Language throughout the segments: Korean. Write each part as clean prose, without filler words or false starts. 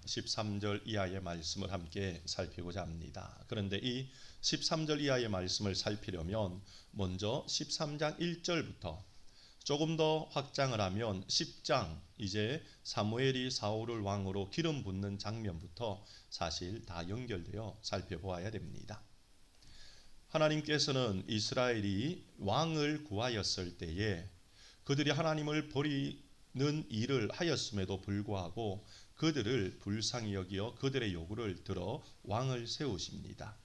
13절 이하의 말씀을 함께 살피고자 합니다. 그런데 이 13절 이하의 말씀을 살피려면 먼저 13장 1절부터 조금 더 확장을 하면 10장 이제 사무엘이 사울을 왕으로 기름 붓는 장면부터 사실 다 연결되어 살펴보아야 됩니다. 하나님께서는 이스라엘이 왕을 구하였을 때에 그들이 하나님을 버리는 일을 하였음에도 불구하고 그들을 불쌍히 여기어 그들의 요구를 들어 왕을 세우십니다.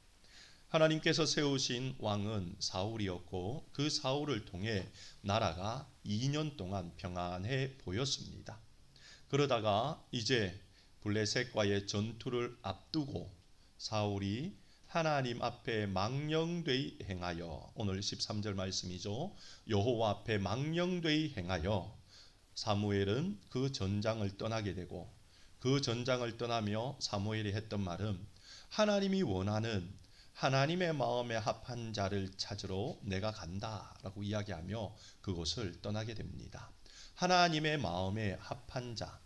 하나님께서 세우신 왕은 사울이었고 그 사울을 통해 나라가 2년 동안 평안해 보였습니다. 그러다가 이제 블레셋과의 전투를 앞두고 사울이 하나님 앞에 망령되이 행하여, 오늘 13절 말씀이죠. 여호와 앞에 망령되이 행하여 사무엘은 그 전장을 떠나게 되고, 그 전장을 떠나며 사무엘이 했던 말은 하나님이 원하는 하나님의 마음에 합한 자를 찾으러 내가 간다라고 이야기하며 그곳을 떠나게 됩니다. 하나님의 마음에 합한 자,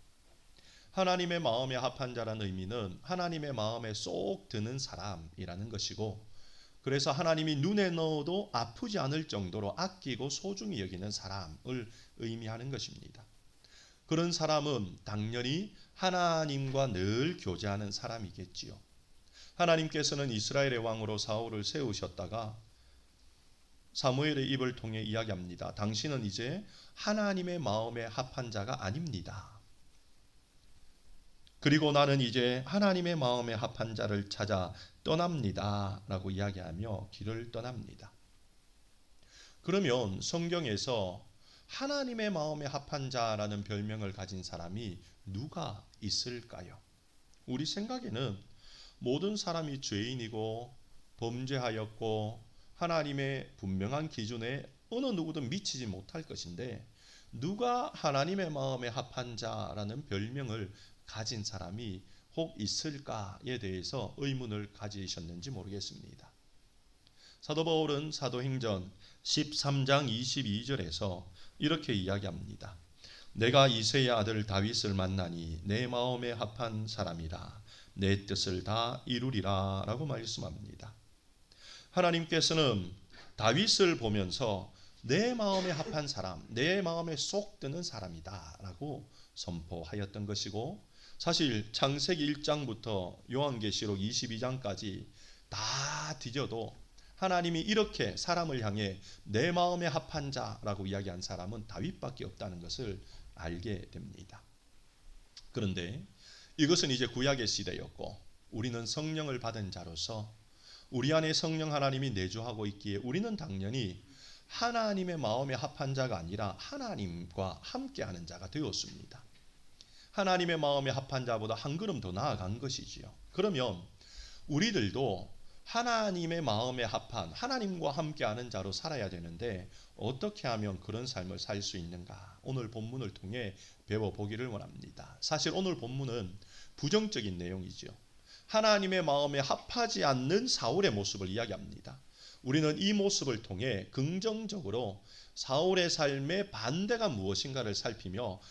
하나님의 마음에 합한 자라는 의미는 하나님의 마음에 쏙 드는 사람이라는 것이고, 그래서 하나님이 눈에 넣어도 아프지 않을 정도로 아끼고 소중히 여기는 사람을 의미하는 것입니다. 그런 사람은 당연히 하나님과 늘 교제하는 사람이겠지요. 하나님께서는 이스라엘의 왕으로 사울을 세우셨다가 사무엘의 입을 통해 이야기합니다. 당신은 이제 하나님의 마음에 합한 자가 아닙니다. 그리고 나는 이제 하나님의 마음에 합한 자를 찾아 떠납니다 라고 이야기하며 길을 떠납니다. 그러면 성경에서 하나님의 마음에 합한 자라는 별명을 가진 사람이 누가 있을까요? 우리 생각에는 모든 사람이 죄인이고 범죄하였고 하나님의 분명한 기준에 어느 누구든 미치지 못할 것인데, 누가 하나님의 마음에 합한 자라는 별명을 가진 사람이 혹 있을까에 대해서 의문을 가지셨는지 모르겠습니다. 사도 바울은 사도행전 13장 22절에서 이렇게 이야기합니다. 내가 이새의 아들 다윗을 만나니 내 마음에 합한 사람이라 내 뜻을 다 이루리라 라고 말씀합니다. 하나님께서는 다윗을 보면서 내 마음에 합한 사람, 내 마음에 쏙 드는 사람이다 라고 선포하였던 것이고, 사실 창세기 1장부터 요한계시록 22장까지 다 뒤져도 하나님이 이렇게 사람을 향해 내 마음에 합한 자라고 이야기한 사람은 다윗밖에 없다는 것을 알게 됩니다. 그런데 이것은 이제 구약의 시대였고, 우리는 성령을 받은 자로서 우리 안에 성령 하나님이 내주하고 있기에 우리는 당연히 하나님의 마음에 합한 자가 아니라 하나님과 함께하는 자가 되었습니다. 하나님의 마음에 합한 자보다 한 걸음 더 나아간 것이지요. 그러면 우리들도 하나님의 마음에 합한, 하나님과 함께하는 자로 살아야 되는데 어떻게 하면 그런 삶을 살 수 있는가? 오늘 본문을 통해 배워보기를 원합니다. 사실 오늘 본문은 부정적인 내용이죠. 하나님의 마음에 합하지 않는 사울의 모습을 이야기합니다. 우리는 이 모습을 통해 긍정적으로 사울의 삶의 반대가 무엇인가를 살피며,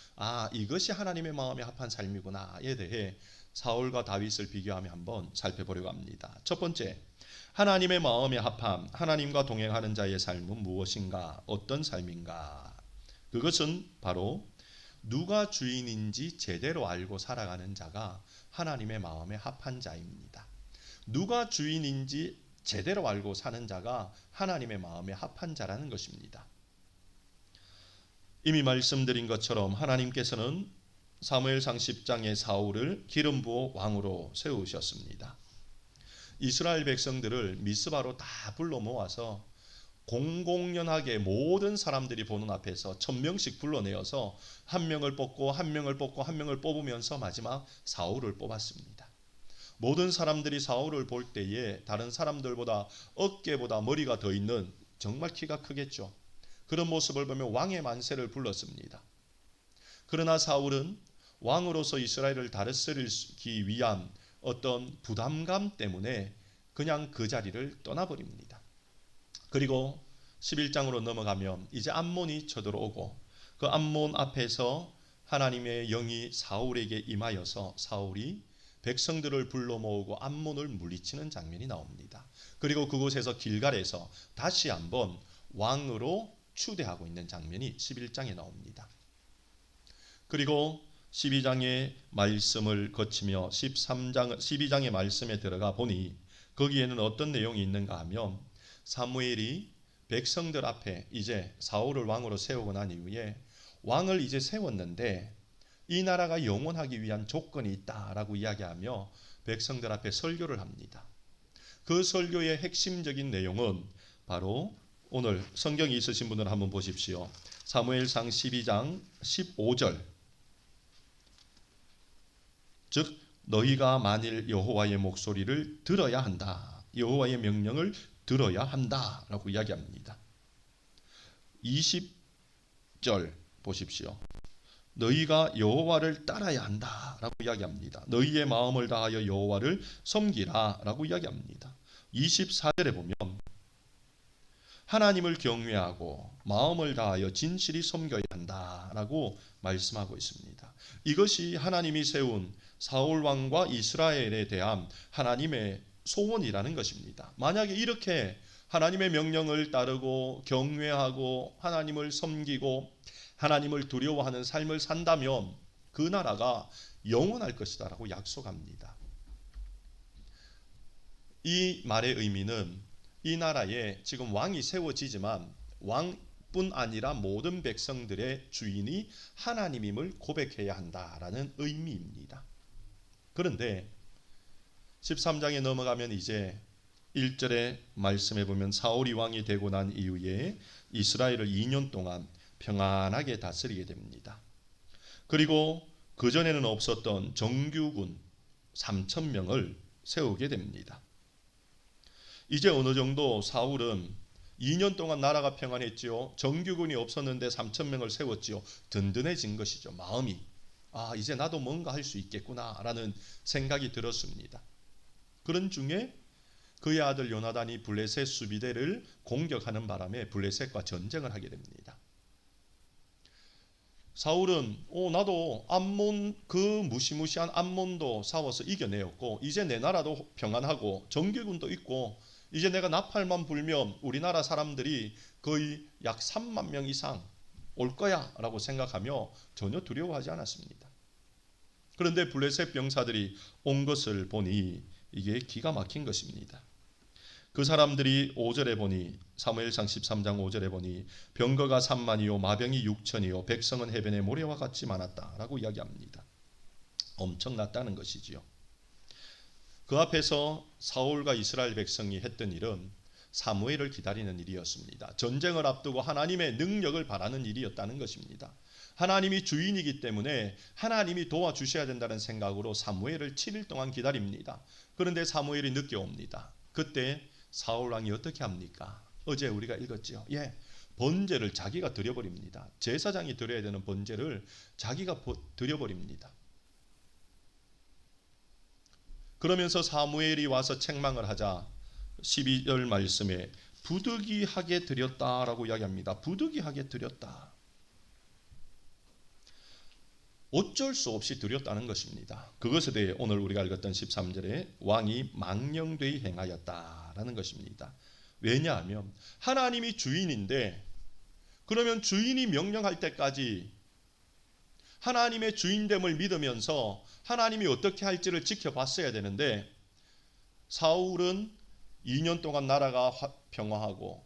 이것이 하나님의 마음에 합한 삶이구나에 대해 사울과 다윗을 비교하며 한번 살펴보려고 합니다. 첫 번째, 하나님의 마음에 합함, 하나님과 동행하는 자의 삶은 무엇인가? 어떤 삶인가? 그것은 바로 누가 주인인지 제대로 알고 살아가는 자가 하나님의 마음에 합한 자입니다. 누가 주인인지 제대로 알고 사는 자가 하나님의 마음에 합한 자라는 것입니다. 이미 말씀드린 것처럼 하나님께서는 사무엘상 10장의 사울을 기름 부어 왕으로 세우셨습니다. 이스라엘 백성들을 미스바로 다 불러 모아서 공공연하게 모든 사람들이 보는 앞에서 1000명씩 불러내어서 한 명을 뽑고 한 명을 뽑고 한 명을 뽑으면서 마지막 사울을 뽑았습니다. 모든 사람들이 사울을 볼 때에 다른 사람들보다 어깨보다 머리가 더 있는, 정말 키가 크겠죠. 그런 모습을 보며 왕의 만세를 불렀습니다. 그러나 사울은 왕으로서 이스라엘을 다스리기 위한 어떤 부담감 때문에 그냥 그 자리를 떠나버립니다. 그리고 11장으로 넘어가면 이제 암몬이 쳐들어오고 그 암몬 앞에서 하나님의 영이 사울에게 임하여서 사울이 백성들을 불러 모으고 암몬을 물리치는 장면이 나옵니다. 그리고 그곳에서 길갈에서 다시 한번 왕으로 추대하고 있는 장면이 11장에 나옵니다. 그리고 12장의 말씀을 거치며 12장의 말씀에 들어가 보니 거기에는 어떤 내용이 있는가 하면 사무엘이 백성들 앞에 이제 사울을 왕으로 세우고 난 이후에 왕을 이제 세웠는데 이 나라가 영원하기 위한 조건이 있다라고 이야기하며 백성들 앞에 설교를 합니다. 그 설교의 핵심적인 내용은 바로 오늘 성경이 있으신 분들은 한번 보십시오. 사무엘상 12장 15절. 즉 너희가 만일 여호와의 목소리를 들어야 한다. 여호와의 명령을 들어야 한다라고 이야기합니다. 20절 보십시오. 너희가 여호와를 따라야 한다라고 이야기합니다. 너희의 마음을 다하여 여호와를 섬기라라고 이야기합니다. 24절에 보면 하나님을 경외하고 마음을 다하여 진실이 섬겨야 한다라고 말씀하고 있습니다. 이것이 하나님이 세운 사울 왕과 이스라엘에 대한 하나님의 소원이라는 것입니다. 만약에 이렇게 하나님의 명령을 따르고 경외하고 하나님을 섬기고 하나님을 두려워하는 삶을 산다면 그 나라가 영원할 것이다라고 약속합니다. 이 말의 의미는 이 나라에 지금 왕이 세워지지만 왕뿐 아니라 모든 백성들의 주인이 하나님임을 고백해야 한다라는 의미입니다. 그런데 13장에 넘어가면 이제 1절의 말씀에 보면 사울이 왕이 되고 난 이후에 이스라엘을 2년 동안 평안하게 다스리게 됩니다. 그리고 그전에는 없었던 정규군 3,000명을 세우게 됩니다. 이제 어느 정도 사울은 2년 동안 나라가 평안했지요. 정규군이 없었는데 3,000명을 세웠지요. 든든해진 것이죠. 마음이. 이제 나도 뭔가 할 수 있겠구나라는 생각이 들었습니다. 그런 중에 그의 아들 요나단이 블레셋 수비대를 공격하는 바람에 블레셋과 전쟁을 하게 됩니다. 사울은 나도 암몬 그 무시무시한 암몬도 싸워서 이겨내었고 이제 내 나라도 평안하고 정규군도 있고 이제 내가 나팔만 불면 우리나라 사람들이 거의 약 3만 명 이상 올 거야 라고 생각하며 전혀 두려워하지 않았습니다. 그런데 블레셋 병사들이 온 것을 보니 이게 기가 막힌 것입니다. 그 사람들이 5절에 보니 사무엘상 13장 5절에 보니 병거가 3만이요 마병이 6천이요 백성은 해변의 모래와 같이 많았다라고 이야기합니다. 엄청났다는 것이지요. 그 앞에서 사울과 이스라엘 백성이 했던 일은 사무엘을 기다리는 일이었습니다. 전쟁을 앞두고 하나님의 능력을 바라는 일이었다는 것입니다. 하나님이 주인이기 때문에 하나님이 도와주셔야 된다는 생각으로 사무엘을 7일 동안 기다립니다. 그런데 사무엘이 늦게 옵니다. 그때 사울 왕이 어떻게 합니까? 어제 우리가 읽었죠. 번제를 자기가 드려버립니다. 제사장이 드려야 되는 번제를 자기가 드려버립니다. 그러면서 사무엘이 와서 책망을 하자 12절 말씀에 부득이하게 드렸다라고 이야기합니다. 부득이하게 드렸다. 어쩔 수 없이 드렸다는 것입니다. 그것에 대해 오늘 우리가 읽었던 13절에 왕이 망령되이 행하였다라는 것입니다. 왜냐하면 하나님이 주인인데 그러면 주인이 명령할 때까지 하나님의 주인됨을 믿으면서 하나님이 어떻게 할지를 지켜봤어야 되는데 사울은 2년 동안 나라가 평화하고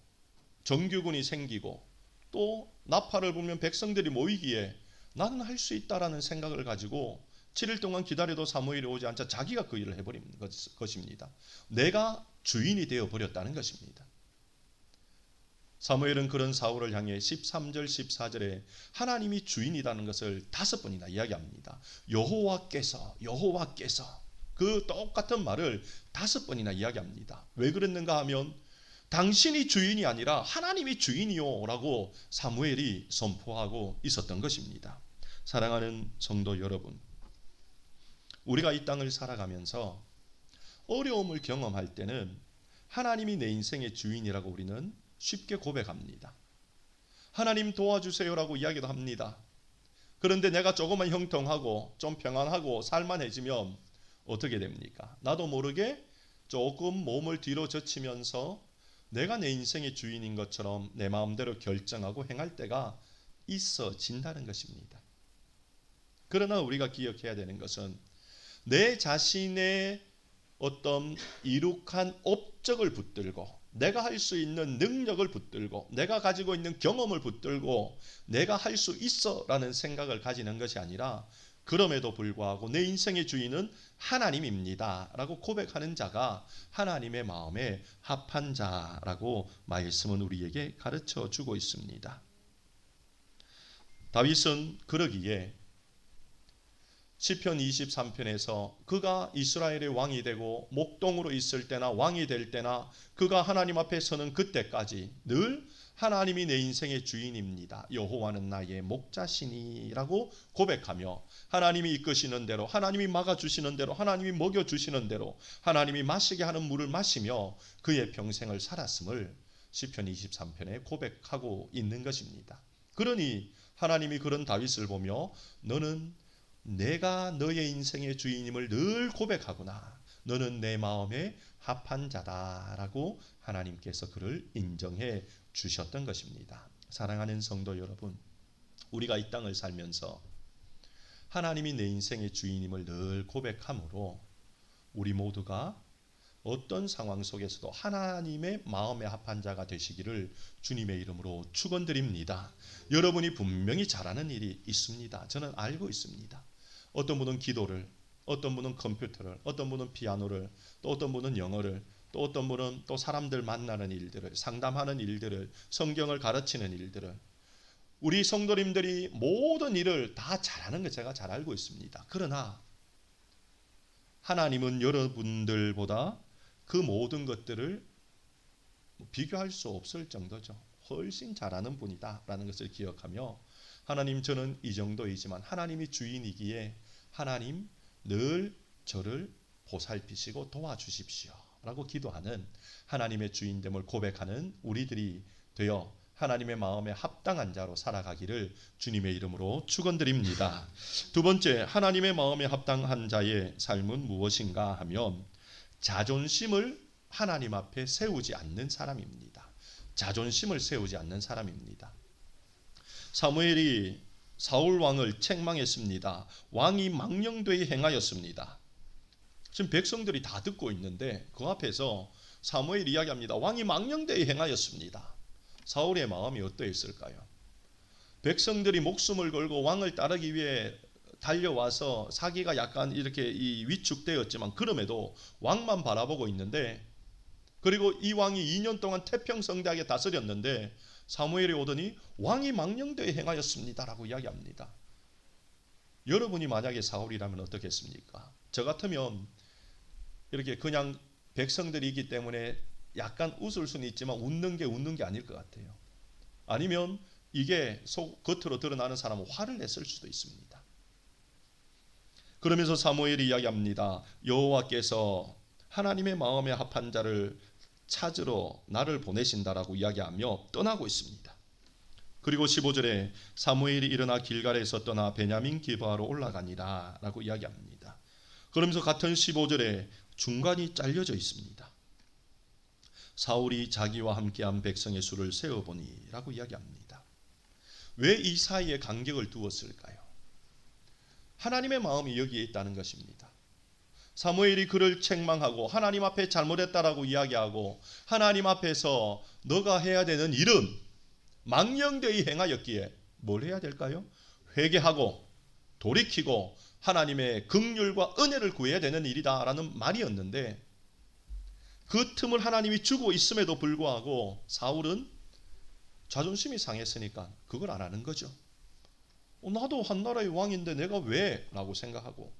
정규군이 생기고 또 나팔을 불면 백성들이 모이기에 나는 할 수 있다라는 생각을 가지고 7일 동안 기다려도 사무엘이 오지 않자 자기가 그 일을 해버린 것입니다. 내가 주인이 되어버렸다는 것입니다. 사무엘은 그런 사울을 향해 13절 14절에 하나님이 주인이라는 것을 5번이나 이야기합니다. 여호와께서 그 똑같은 말을 5번이나 이야기합니다. 왜 그랬는가 하면 당신이 주인이 아니라 하나님이 주인이요 라고 사무엘이 선포하고 있었던 것입니다. 사랑하는 성도 여러분, 우리가 이 땅을 살아가면서 어려움을 경험할 때는 하나님이 내 인생의 주인이라고 우리는 쉽게 고백합니다. 하나님 도와주세요라고 이야기도 합니다. 그런데 내가 조금만 형통하고 좀 평안하고 살만해지면 어떻게 됩니까? 나도 모르게 조금 몸을 뒤로 젖히면서 내가 내 인생의 주인인 것처럼 내 마음대로 결정하고 행할 때가 있어진다는 것입니다. 그러나 우리가 기억해야 되는 것은 내 자신의 어떤 이룩한 업적을 붙들고 내가 할 수 있는 능력을 붙들고 내가 가지고 있는 경험을 붙들고 내가 할 수 있어라는 생각을 가지는 것이 아니라 그럼에도 불구하고 내 인생의 주인은 하나님입니다 라고 고백하는 자가 하나님의 마음에 합한 자라고 말씀은 우리에게 가르쳐 주고 있습니다. 다윗은 그러기에 시편 23편에서 그가 이스라엘의 왕이 되고 목동으로 있을 때나 왕이 될 때나 그가 하나님 앞에 서는 그때까지 늘 하나님이 내 인생의 주인입니다. 여호와는 나의 목자시니라고 고백하며 하나님이 이끄시는 대로, 하나님이 막아주시는 대로, 하나님이 먹여주시는 대로 하나님이 마시게 하는 물을 마시며 그의 평생을 살았음을 시편 23편에 고백하고 있는 것입니다. 그러니 하나님이 그런 다윗을 보며 너는 내가 너의 인생의 주인임을 늘 고백하구나. 너는 내 마음에 합한 자다라고 하나님께서 그를 인정해 주셨던 것입니다. 사랑하는 성도 여러분, 우리가 이 땅을 살면서 하나님이 내 인생의 주인임을 늘 고백함으로 우리 모두가 어떤 상황 속에서도 하나님의 마음에 합한 자가 되시기를 주님의 이름으로 축원드립니다. 여러분이 분명히 잘하는 일이 있습니다. 저는 알고 있습니다. 어떤 분은 기도를, 어떤 분은 컴퓨터를, 어떤 분은 피아노를, 또 어떤 분은 영어를, 또 어떤 분은 또 사람들 만나는 일들을, 상담하는 일들을, 성경을 가르치는 일들을, 우리 성도님들이 모든 일을 다 잘하는 거 제가 잘 알고 있습니다. 그러나 하나님은 여러분들보다 그 모든 것들을 비교할 수 없을 정도죠. 훨씬 잘하는 분이다라는 것을 기억하며 하나님, 저는 이 정도이지만 하나님이 주인이기에 하나님 늘 저를 보살피시고 도와주십시오 라고 기도하는, 하나님의 주인됨을 고백하는 우리들이 되어 하나님의 마음에 합당한 자로 살아가기를 주님의 이름으로 축원드립니다. 두 번째, 하나님의 마음에 합당한 자의 삶은 무엇인가 하면 자존심을 하나님 앞에 세우지 않는 사람입니다. 자존심을 세우지 않는 사람입니다. 사무엘이 사울 왕을 책망했습니다. 왕이 망령되이 행하였습니다. 지금 백성들이 다 듣고 있는데 그 앞에서 사무엘이 이야기합니다. 왕이 망령되이 행하였습니다. 사울의 마음이 어떠했을까요? 백성들이 목숨을 걸고 왕을 따르기 위해 달려와서 사기가 약간 이렇게 위축되었지만 그럼에도 왕만 바라보고 있는데, 그리고 이 왕이 2년 동안 태평성대하게 다스렸는데 사무엘이 오더니 왕이 망령되이 행하였습니다라고 이야기합니다. 여러분이 만약에 사울이라면 어떻겠습니까? 저 같으면 이렇게 그냥 백성들이 있기 때문에 약간 웃을 수는 있지만 웃는 게 아닐 것 같아요. 아니면 이게 겉으로 드러나는 사람은 화를 냈을 수도 있습니다. 그러면서 사무엘이 이야기합니다. 여호와께서 하나님의 마음에 합한 자를 찾으러 나를 보내신다라고 이야기하며 떠나고 있습니다. 그리고 15절에 사무엘이 일어나 길갈에서 떠나 베냐민 기브아로 올라가니라 라고 이야기합니다. 그러면서 같은 15절에 중간이 잘려져 있습니다. 사울이 자기와 함께한 백성의 수를 세어보니 라고 이야기합니다. 왜 이 사이에 간격을 두었을까요? 하나님의 마음이 여기에 있다는 것입니다. 사무엘이 그를 책망하고 하나님 앞에 잘못했다라고 이야기하고 하나님 앞에서 너가 해야 되는 일은 망령되이 행하였기에 뭘 해야 될까요? 회개하고 돌이키고 하나님의 긍휼과 은혜를 구해야 되는 일이다라는 말이었는데, 그 틈을 하나님이 주고 있음에도 불구하고 사울은 자존심이 상했으니까 그걸 안 하는 거죠. 나도 한 나라의 왕인데 내가 왜? 라고 생각하고,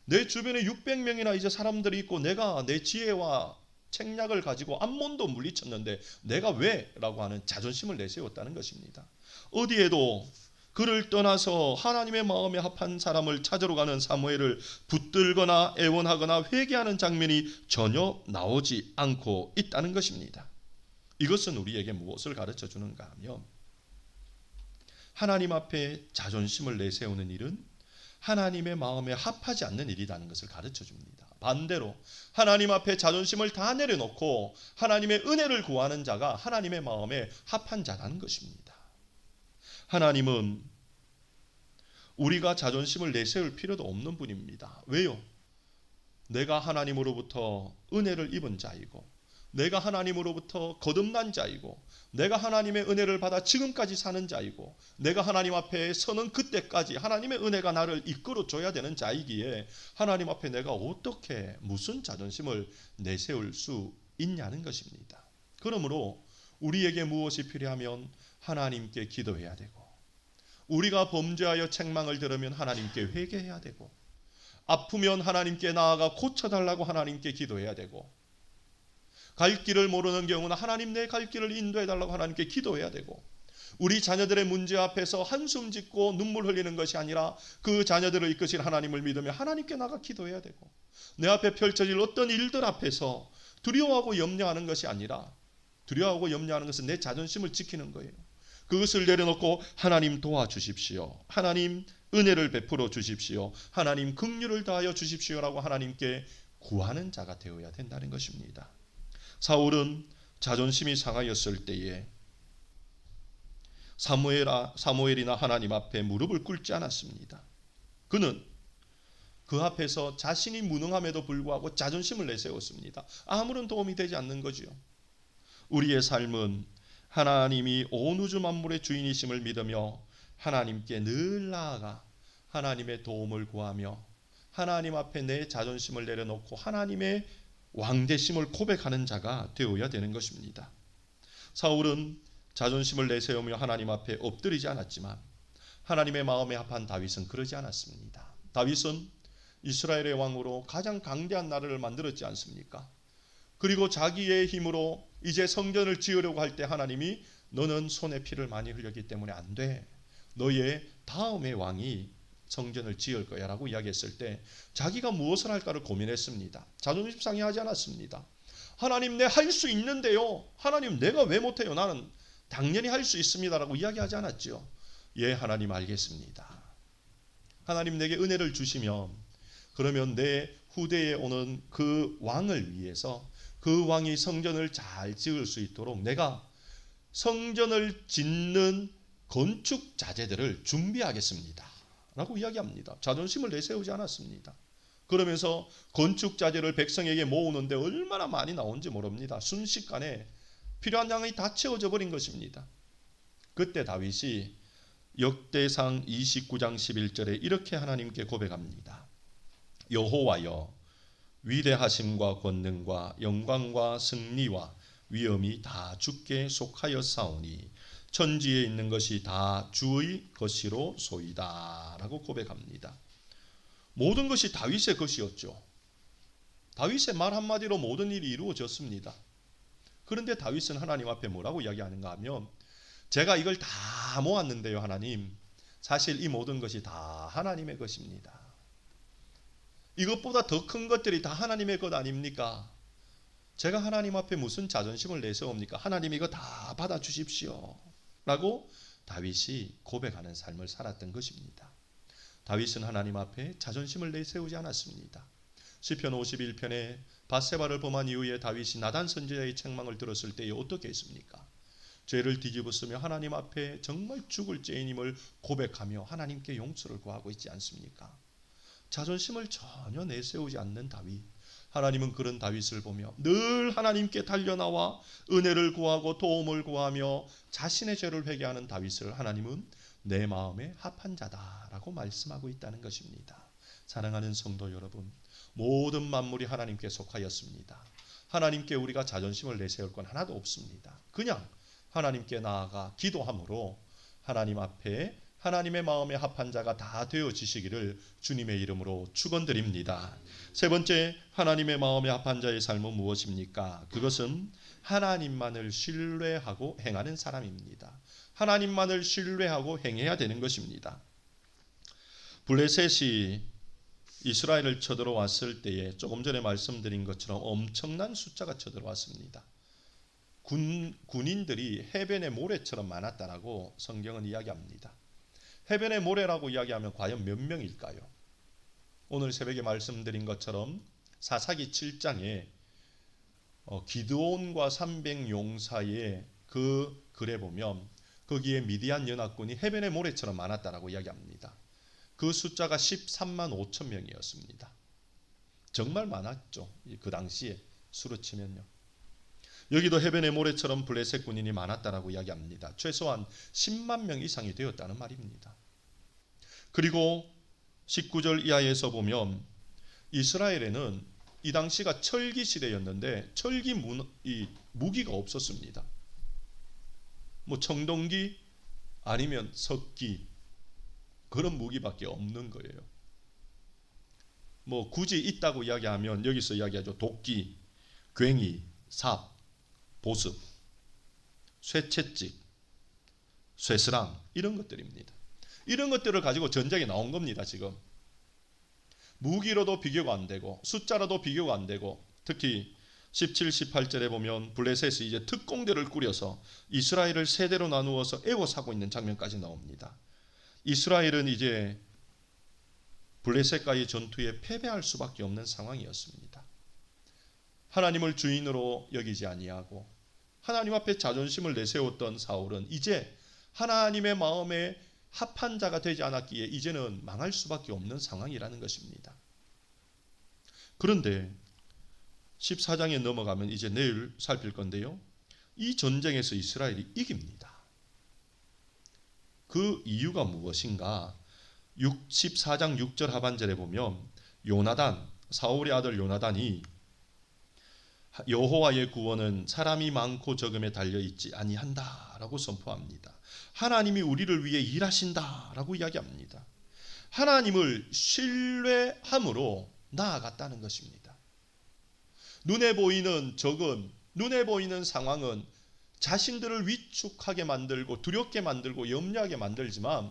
내 주변에 600명이나 이제 사람들이 있고 내가 내 지혜와 책략을 가지고 암몬도 물리쳤는데 내가 왜? 라고 하는 자존심을 내세웠다는 것입니다. 어디에도 그를 떠나서 하나님의 마음에 합한 사람을 찾으러 가는 사무엘을 붙들거나 애원하거나 회개하는 장면이 전혀 나오지 않고 있다는 것입니다. 이것은 우리에게 무엇을 가르쳐 주는가 하면 하나님 앞에 자존심을 내세우는 일은 하나님의 마음에 합하지 않는 일이라는 것을 가르쳐 줍니다. 반대로 하나님 앞에 자존심을 다 내려놓고 하나님의 은혜를 구하는 자가 하나님의 마음에 합한 자라는 것입니다. 하나님은 우리가 자존심을 내세울 필요도 없는 분입니다. 왜요? 내가 하나님으로부터 은혜를 입은 자이고, 내가 하나님으로부터 거듭난 자이고, 내가 하나님의 은혜를 받아 지금까지 사는 자이고, 내가 하나님 앞에 서는 그때까지 하나님의 은혜가 나를 이끌어 줘야 되는 자이기에 하나님 앞에 내가 어떻게 무슨 자존심을 내세울 수 있냐는 것입니다. 그러므로 우리에게 무엇이 필요하면 하나님께 기도해야 되고, 우리가 범죄하여 책망을 들으면 하나님께 회개해야 되고, 아프면 하나님께 나아가 고쳐달라고 하나님께 기도해야 되고, 갈 길을 모르는 경우는 하나님 내 갈 길을 인도해달라고 하나님께 기도해야 되고, 우리 자녀들의 문제 앞에서 한숨 짓고 눈물 흘리는 것이 아니라 그 자녀들을 이끄실 하나님을 믿으며 하나님께 나가 기도해야 되고, 내 앞에 펼쳐질 어떤 일들 앞에서 두려워하고 염려하는 것이 아니라, 두려워하고 염려하는 것은 내 자존심을 지키는 거예요. 그것을 내려놓고 하나님 도와주십시오, 하나님 은혜를 베풀어 주십시오, 하나님 긍휼을 다하여 주십시오라고 하나님께 구하는 자가 되어야 된다는 것입니다. 사울은 자존심이 상하였을 때에 사무엘이나 하나님 앞에 무릎을 꿇지 않았습니다. 그는 그 앞에서 자신이 무능함에도 불구하고 자존심을 내세웠습니다. 아무런 도움이 되지 않는 거지요. 우리의 삶은 하나님이 온 우주 만물의 주인이심을 믿으며 하나님께 늘 나아가 하나님의 도움을 구하며 하나님 앞에 내 자존심을 내려놓고 하나님의 왕되심을 고백하는 자가 되어야 되는 것입니다. 사울은 자존심을 내세우며 하나님 앞에 엎드리지 않았지만 하나님의 마음에 합한 다윗은 그러지 않았습니다. 다윗은 이스라엘의 왕으로 가장 강대한 나라를 만들었지 않습니까? 그리고 자기의 힘으로 이제 성전을 지으려고 할 때 하나님이 너는 손에 피를 많이 흘렸기 때문에 안 돼, 너의 다음의 왕이 성전을 지을 거야 라고 이야기했을 때 자기가 무엇을 할까를 고민했습니다. 자존심 상해하지 않았습니다. 하나님 내 할 수 있는데요, 하나님 내가 왜 못해요, 나는 당연히 할 수 있습니다 라고 이야기하지 않았죠. 예, 하나님 알겠습니다. 하나님 내게 은혜를 주시면 그러면 내 후대에 오는 그 왕을 위해서 그 왕이 성전을 잘 지을 수 있도록 내가 성전을 짓는 건축 자재들을 준비하겠습니다 라고 이야기합니다. 자존심을 내세우지 않았습니다. 그러면서 건축 자재를 백성에게 모으는데 얼마나 많이 나온지 모릅니다. 순식간에 필요한 양이 다 채워져 버린 것입니다. 그때 다윗이 역대상 29장 11절에 이렇게 하나님께 고백합니다. 여호와여, 위대하심과 권능과 영광과 승리와 위엄이 다 주께 속하였사오니 천지에 있는 것이 다 주의 것이로 소이다 라고 고백합니다. 모든 것이 다윗의 것이었죠. 다윗의 말 한마디로 모든 일이 이루어졌습니다. 그런데 다윗은 하나님 앞에 뭐라고 이야기하는가 하면, 제가 이걸 다 모았는데요 하나님, 사실 이 모든 것이 다 하나님의 것입니다. 이것보다 더 큰 것들이 다 하나님의 것 아닙니까? 제가 하나님 앞에 무슨 자존심을 내세웁니까? 하나님 이거 다 받아주십시오 라고 다윗이 고백하는 삶을 살았던 것입니다. 다윗은 하나님 앞에 자존심을 내세우지 않았습니다. 시편 51편에 밧세바를 범한 이후에 다윗이 나단 선지자의 책망을 들었을 때에 어떻게 했습니까? 죄를 뒤집었으며 하나님 앞에 정말 죽을 죄인임을 고백하며 하나님께 용서를 구하고 있지 않습니까? 자존심을 전혀 내세우지 않는 다윗. 하나님은 그런 다윗을 보며 늘 하나님께 달려나와 은혜를 구하고 도움을 구하며 자신의 죄를 회개하는 다윗을 하나님은 내 마음에 합한 자다라고 말씀하고 있다는 것입니다. 사랑하는 성도 여러분, 모든 만물이 하나님께 속하였습니다. 하나님께 우리가 자존심을 내세울 건 하나도 없습니다. 그냥 하나님께 나아가 기도함으로 하나님 앞에 하나님의 마음에 합한 자가 다 되어지시기를 주님의 이름으로 축원드립니다. 세 번째, 하나님의 마음에 합한 자의 삶은 무엇입니까? 그것은 하나님만을 신뢰하고 행하는 사람입니다. 하나님만을 신뢰하고 행해야 되는 것입니다. 블레셋이 이스라엘을 쳐들어왔을 때에 조금 전에 말씀드린 것처럼 엄청난 숫자가 쳐들어왔습니다. 군인들이 해변의 모래처럼 많았다라고 성경은 이야기합니다. 해변의 모래라고 이야기하면 과연 몇 명일까요? 오늘 새벽에 말씀드린 것처럼 사사기 7장에 기드온과 300용사의 그 글에 보면 거기에 미디안 연합군이 해변의 모래처럼 많았다라고 이야기합니다. 그 숫자가 13만 5천 명이었습니다. 정말 많았죠. 그 당시에 수로 치면요. 여기도 해변의 모래처럼 블레셋 군인이 많았다라고 이야기합니다. 최소한 10만 명 이상이 되었다는 말입니다. 그리고 19절 이하에서 보면 이스라엘에는 이 당시가 철기 시대였는데 철기 무기가 없었습니다. 뭐 청동기 아니면 석기 그런 무기밖에 없는 거예요. 뭐 굳이 있다고 이야기하면 여기서 이야기하죠. 도끼, 괭이, 삽, 보습, 쇠채찍, 쇠스랑 이런 것들입니다. 이런 것들을 가지고 전쟁에 나온 겁니다. 지금 무기로도 비교가 안 되고 숫자로도 비교가 안 되고 특히 17, 18절에 보면 블레셋이 이제 특공대를 꾸려서 이스라엘을 세 대로 나누어서 애워싸고 있는 장면까지 나옵니다. 이스라엘은 이제 블레셋과의 전투에 패배할 수밖에 없는 상황이었습니다. 하나님을 주인으로 여기지 아니하고 하나님 앞에 자존심을 내세웠던 사울은 이제 하나님의 마음에 합한 자가 되지 않았기에 이제는 망할 수밖에 없는 상황이라는 것입니다. 그런데 14장에 넘어가면 이제 내일 살필 건데요. 이 전쟁에서 이스라엘이 이깁니다. 그 이유가 무엇인가? 14장 6절 하반절에 보면 요나단, 사울의 아들 요나단이 여호와의 구원은 사람이 많고 적음에 달려있지 아니한다라고 선포합니다. 하나님이 우리를 위해 일하신다라고 이야기합니다. 하나님을 신뢰함으로 나아갔다는 것입니다. 눈에 보이는 적은, 눈에 보이는 상황은 자신들을 위축하게 만들고 두렵게 만들고 염려하게 만들지만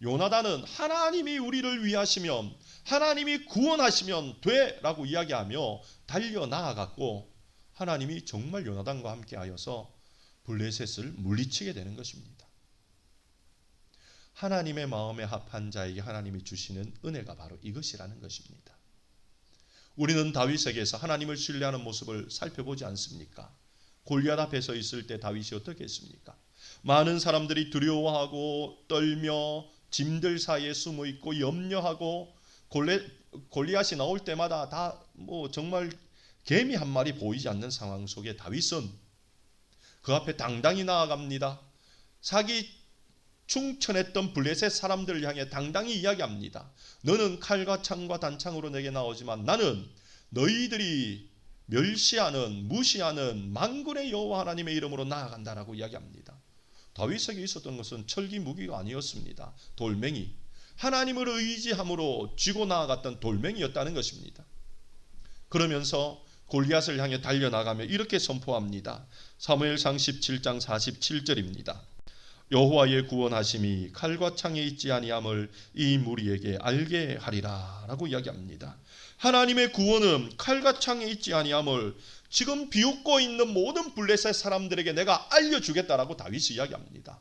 요나단은 하나님이 우리를 위하시면 하나님이 구원하시면 돼라고 이야기하며 달려 나아갔고 하나님이 정말 요나단과 함께 하여서 블레셋을 물리치게 되는 것입니다. 하나님의 마음에 합한 자에게 하나님이 주시는 은혜가 바로 이것이라는 것입니다. 우리는 다윗에게서 하나님을 신뢰하는 모습을 살펴보지 않습니까? 골리앗 앞에 서 있을 때 다윗이 어떻게 했습니까? 많은 사람들이 두려워하고 떨며 짐들 사이에 숨어 있고 염려하고 골리앗이 나올 때마다 다 뭐 정말 개미 한 마리 보이지 않는 상황 속에 다윗은 그 앞에 당당히 나아갑니다. 자기 충천했던 블레셋 사람들을 향해 당당히 이야기합니다. 너는 칼과 창과 단창으로 내게 나오지만 나는 너희들이 멸시하는 무시하는 만군의 여호와 하나님의 이름으로 나아간다라고 이야기합니다. 다윗에게 있었던 것은 철기 무기가 아니었습니다. 돌멩이, 하나님을 의지함으로 쥐고 나아갔던 돌멩이였다는 것입니다. 그러면서 골리앗을 향해 달려나가며 이렇게 선포합니다. 사무엘상 17장 47절입니다. 여호와의 구원하심이 칼과 창에 있지 아니함을 이 무리에게 알게 하리라 라고 이야기합니다. 하나님의 구원은 칼과 창에 있지 아니함을 지금 비웃고 있는 모든 블레셋 사람들에게 내가 알려주겠다라고 다윗이 이야기합니다.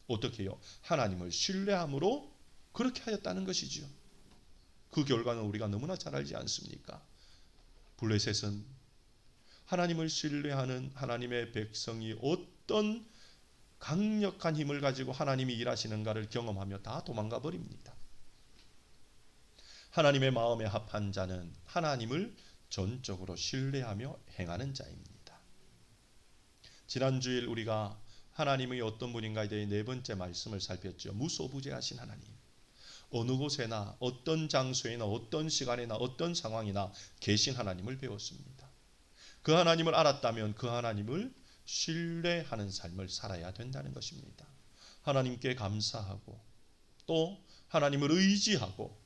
어떻게 해요? 하나님을 신뢰함으로 그렇게 하였다는 것이죠. 그 결과는 우리가 너무나 잘 알지 않습니까? 블레셋은 하나님을 신뢰하는 하나님의 백성이 어떤 강력한 힘을 가지고 하나님이 일하시는가를 경험하며 다 도망가 버립니다. 하나님의 마음에 합한 자는 하나님을 전적으로 신뢰하며 행하는 자입니다. 지난주일 우리가 하나님이 어떤 분인가에 대해 네 번째 말씀을 살폈죠. 무소부재하신 하나님. 어느 곳에나 어떤 장소에나 어떤 시간에나 어떤 상황이나 계신 하나님을 배웠습니다. 그 하나님을 알았다면 그 하나님을 신뢰하는 삶을 살아야 된다는 것입니다. 하나님께 감사하고 또 하나님을 의지하고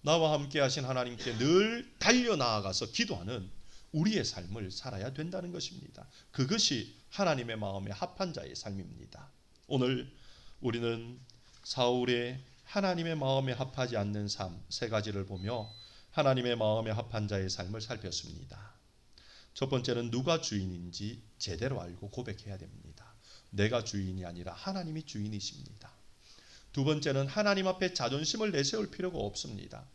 나와 함께 하신 하나님께 늘 달려나아가서 기도하는 우리의 삶을 살아야 된다는 것입니다. 그것이 하나님의 마음에 합한 자의 삶입니다. 오늘 우리는 사울의 하나님의 마음에 합하지 않는 삶 세 가지를 보며 하나님의 마음에 합한 자의 삶을 살폈습니다. 첫 번째는 누가 주인인지 제대로 알고 고백해야 됩니다. 내가 주인이 아니라 하나님이 주인이십니다. 두 번째는 하나님 앞에 자존심을 내세울 필요가 없습니다.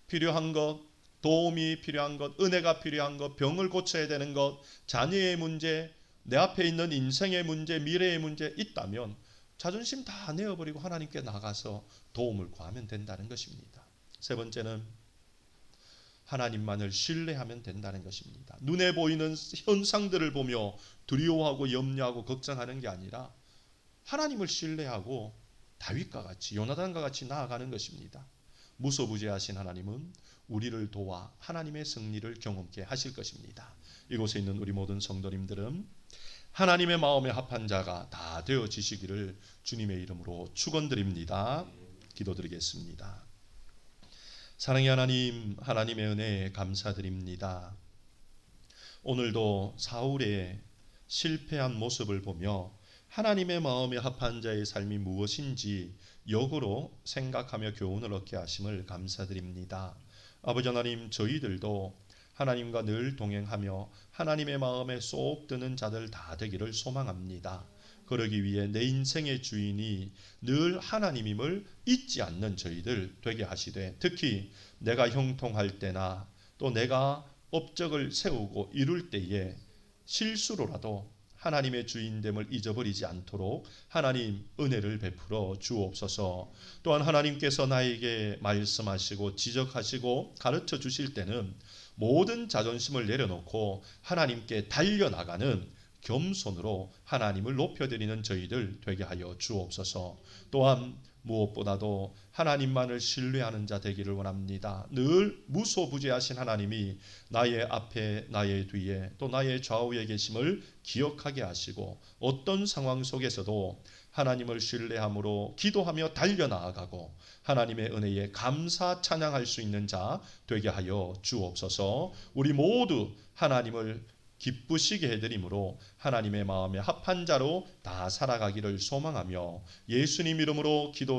필요한 것, 도움이 필요한 것, 은혜가 필요한 것, 병을 고쳐야 되는 것, 자녀의 문제, 내 앞에 있는 인생의 문제, 미래의 문제 있다면 자존심 다 내어버리고 하나님께 나가서 도움을 구하면 된다는 것입니다. 세 번째는 하나님만을 신뢰하면 된다는 것입니다. 눈에 보이는 현상들을 보며 두려워하고 염려하고 걱정하는 게 아니라 하나님을 신뢰하고 다윗과 같이 요나단과 같이 나아가는 것입니다. 무소부재하신 하나님은 우리를 도와 하나님의 승리를 경험케 하실 것입니다. 이곳에 있는 우리 모든 성도님들은 하나님의 마음에 합한 자가 다 되어지시기를 주님의 이름으로 축원드립니다. 기도드리겠습니다. 사랑의 하나님, 하나님의 은혜에 감사드립니다. 오늘도 사울의 실패한 모습을 보며 하나님의 마음에 합한 자의 삶이 무엇인지 역으로 생각하며 교훈을 얻게 하심을 감사드립니다. 아버지 하나님, 저희들도 하나님과 늘 동행하며 하나님의 마음에 쏙 드는 자들 다 되기를 소망합니다. 그러기 위해 내 인생의 주인이 늘 하나님임을 잊지 않는 저희들 되게 하시되, 특히 내가 형통할 때나 또 내가 업적을 세우고 이룰 때에 실수로라도 하나님의 주인됨을 잊어버리지 않도록 하나님 은혜를 베풀어 주옵소서. 또한 하나님께서 나에게 말씀하시고 지적하시고 가르쳐 주실 때는 모든 자존심을 내려놓고 하나님께 달려나가는 겸손으로 하나님을 높여드리는 저희들 되게 하여 주옵소서. 또한 무엇보다도 하나님만을 신뢰하는 자 되기를 원합니다. 늘 무소부재하신 하나님이 나의 앞에 나의 뒤에 또 나의 좌우에 계심을 기억하게 하시고 어떤 상황 속에서도 하나님을 신뢰함으로 기도하며 달려나아가고 하나님의 은혜에 감사 찬양할 수 있는 자 되게 하여 주옵소서. 우리 모두 하나님을 기쁘시게 해드림으로 하나님의 마음에 합한 자로 다 살아가기를 소망하며 예수님 이름으로 기도